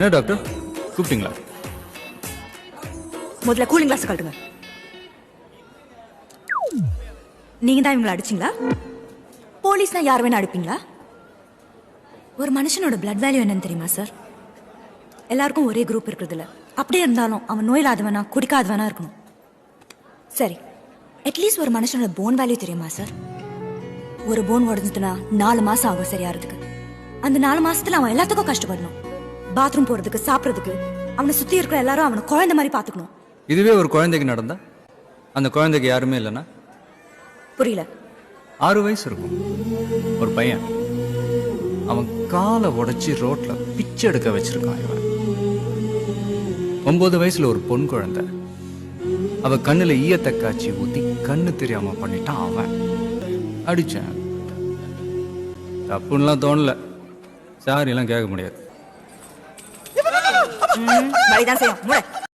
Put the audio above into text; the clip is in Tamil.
என்ன டாக்டர் கூப்பிட்டீங்களா? முதல்ல கூலிங் கிளாஸ் கழட்டுங்க. நீங்க தான் இவங்களை அடிச்சிங்களா? போலீஸ்னா யார் வேணா அடிப்பீங்களா? ஒரு மனுஷனோட பிளட் வேல்யூ என்னன்னு தெரியுமா சார்? எல்லாருக்கும் ஒரே குரூப் இருக்கிறது இல்ல. அப்படியே இருந்தாலும் அவன் நோயில்லாதவனா குடிக்காதவனா இருக்கணும். சரி, அட்லீஸ்ட் ஒரு மனுஷனோட போன் வேல்யூ தெரியுமா சார்? ஒரு போன் உடஞ்சிட்டுனா 4 மாசம் ஆகும் சரியாறதுக்கு. அந்த 4 மாசத்துல அவன் எல்லாத்துக்கும் கஷ்டப்படணும். பாத்ரூம் போறதுக்கு, சாப்பிட்றதுக்கு, அவனை சுத்தி இருக்கிற எல்லாரும் அவனை குழந்தை மாதிரி பாத்துக்கணும். இதுவே ஒரு குழந்தைக்கு நடந்தா அந்த குழந்தைக்கு யாருமே இல்லைன்னா? புரியல. 6 வயசு இருக்கும் ஒரு பையன், அவன் காலை உடைச்சி ரோட்ல பிச்சை எடுக்க வச்சிருக்கான். இவன் 9 வயசுல ஒரு பொன் குழந்தை, அவ கண்ணுல ஈயத்தை காய்ச்சி ஊத்தி கண்ணு தெரியாம பண்ணிட்டான். அவன் அடிச்சேன், தப்புன்னெலாம் தோணல, சாரி எல்லாம் கேட்க முடியாது. வழிதான் செய்யும்.